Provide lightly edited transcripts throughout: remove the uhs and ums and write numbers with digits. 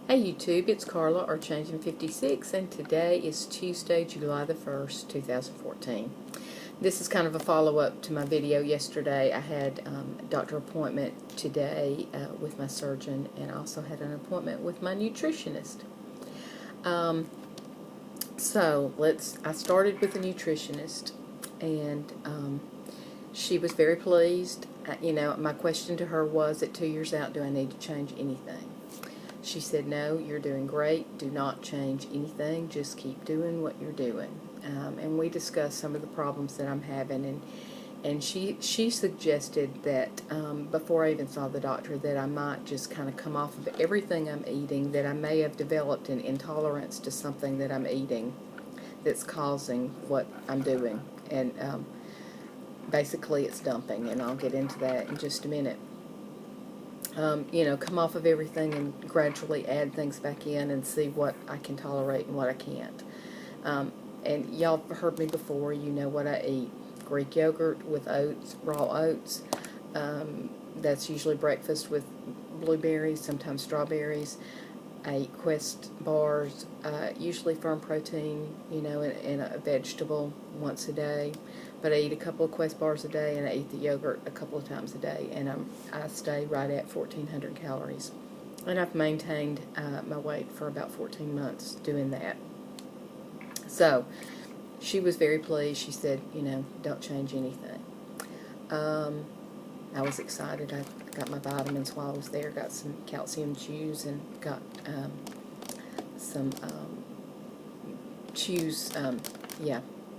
Hey YouTube, it's Carla, or Changing 56, and today is Tuesday, July the 1st, 2014. This is kind of a follow-up to my video yesterday. I had a doctor appointment today with my surgeon, and I also had an appointment with my nutritionist. I started with a nutritionist, and she was very pleased. My question to her was, at 2 years out, do I need to change anything? She said, no, you're doing great. Do not change anything. Just keep doing what you're doing. And we discussed some of the problems that I'm having. And she suggested that before I even saw the doctor, that I might just kind of come off of everything I'm eating, that I may have developed an intolerance to something that I'm eating that's causing what I'm doing. And basically it's dumping, and I'll get into that in just a minute. Come off of everything and gradually add things back in and see what I can tolerate and what I can't. And y'all have heard me before, you know what I eat. Greek yogurt with oats, raw oats. That's usually breakfast with blueberries, sometimes strawberries. I eat Quest bars, usually firm protein, and a vegetable once a day. But I eat a couple of Quest bars a day, and I eat the yogurt a couple of times a day, and I stay right at 1,400 calories. And I've maintained my weight for about 14 months doing that. So she was very pleased. She said, don't change anything. I was excited. I got my vitamins while I was there, got some calcium chews, and got some chews,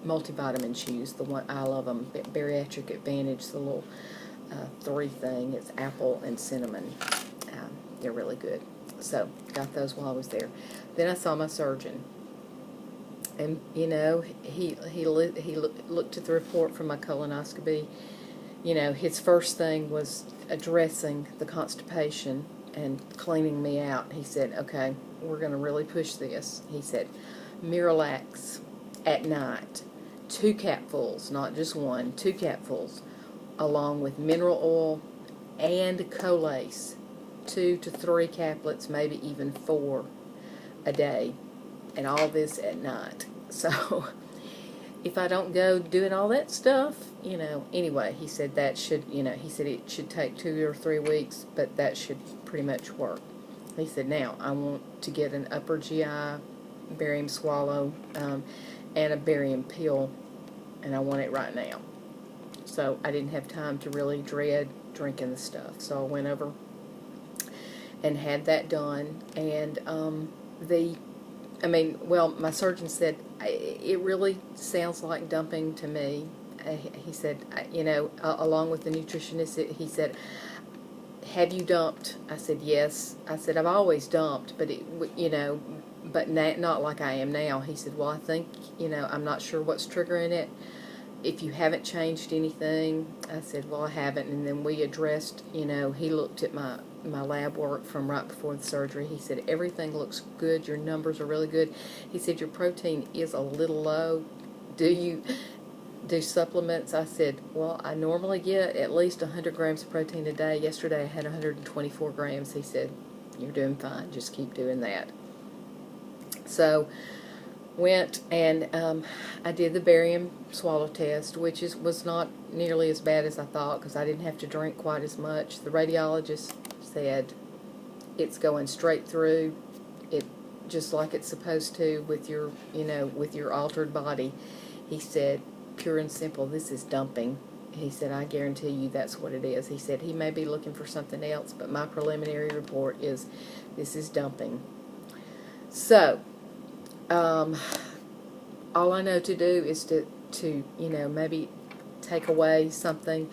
multivitamin chews. The one, I love them. Bariatric Advantage, the little 3 thing. It's apple and cinnamon. They're really good. So got those while I was there. Then I saw my surgeon, and he looked at the report from my colonoscopy. His first thing was addressing the constipation and cleaning me out. He said, okay, we're going to really push this. He said, Miralax at night, 2 capfuls, not just 1, 2 capfuls, along with mineral oil and Colace, 2 to 3 caplets, maybe even 4 a day, and all this at night. So if I don't go doing all that stuff, anyway, he said that should, he said it should take 2 or 3 weeks, but that should pretty much work. He said, now, I want to get an upper GI barium swallow and a barium pill, and I want it right now. So I didn't have time to really dread drinking the stuff. So I went over and had that done, and my surgeon said, it really sounds like dumping to me. He said, along with the nutritionist, he said, have you dumped? I said, yes. I said, I've always dumped, but but not like I am now. He said, well, I think, I'm not sure what's triggering it. If you haven't changed anything. I said, well, I haven't. And then we addressed, he looked at my lab work from right before the surgery. He said, everything looks good. Your numbers are really good. He said, your protein is a little low. Do you do supplements? I said, well, I normally get at least 100 grams of protein a day. Yesterday I had 124 grams. He said, you're doing fine. Just keep doing that. So went and I did the barium swallow test, which was not nearly as bad as I thought, because I didn't have to drink quite as much. The radiologist said it's going straight through it, just like it's supposed to, with your with your altered body. He said, pure and simple, this is dumping. He said, I guarantee you that's what it is. He said he may be looking for something else, but my preliminary report is this is dumping. So all I know to do is to maybe take away something.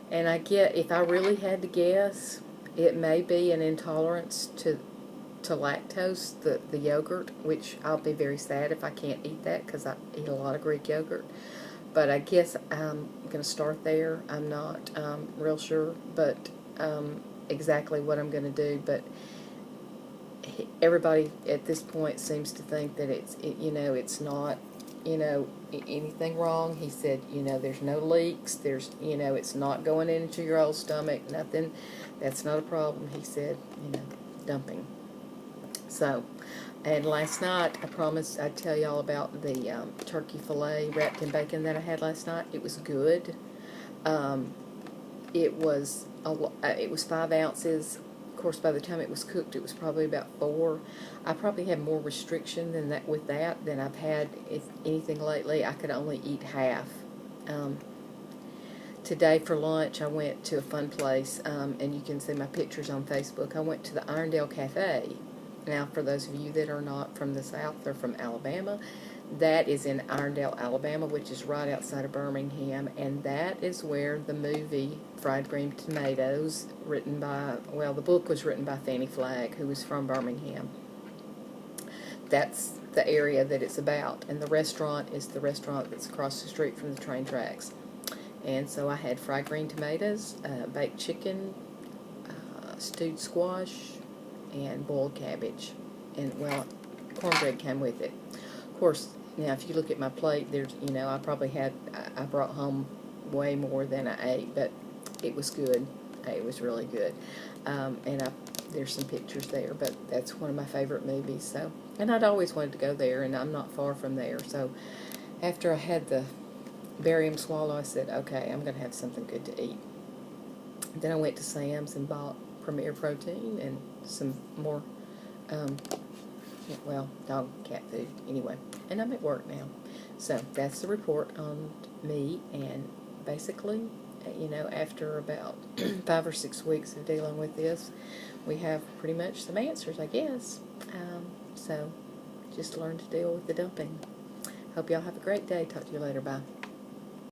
And if I really had to guess, it may be an intolerance to lactose, the yogurt, which I'll be very sad if I can't eat that, because I eat a lot of Greek yogurt. But I guess I'm going to start there. I'm not real sure, but exactly what I'm going to do. But everybody at this point seems to think that it's not anything wrong. He said, there's no leaks, it's not going into your old stomach, nothing. That's not a problem. He said, dumping. So, and last night, I promised I'd tell y'all about the turkey fillet wrapped in bacon that I had last night. It was good. It was it was 5 ounces. Of course, by the time it was cooked, it was probably about 4. I probably had more restriction than that with that than I've had anything lately. I could only eat half. Today for lunch, I went to a fun place, and you can see my pictures on Facebook. I went to the Irondale Cafe. Now, for those of you that are not from the South, they're from Alabama, that is in Irondale, Alabama, which is right outside of Birmingham, and that is where the movie Fried Green Tomatoes, written by, well, the book was written by Fannie Flagg, who was from Birmingham. That's the area that it's about, and the restaurant is the restaurant that's across the street from the train tracks. And so I had fried green tomatoes, baked chicken, stewed squash, and boiled cabbage. And, well, cornbread came with it. Of course, now if you look at my plate, there's, you know, I brought home way more than I ate, but it was good. It was really good. And there's some pictures there, but that's one of my favorite movies. So, and I'd always wanted to go there, and I'm not far from there. So after I had the barium swallow, I said, okay, I'm going to have something good to eat. Then I went to Sam's and bought Premier Protein and some more, well, dog and cat food, anyway. And I'm at work now. So that's the report on me, and basically, you know, after about 5 or 6 weeks of dealing with this, we have pretty much some answers, I guess. So just learn to deal with the dumping. Hope y'all have a great day. Talk to you later. Bye.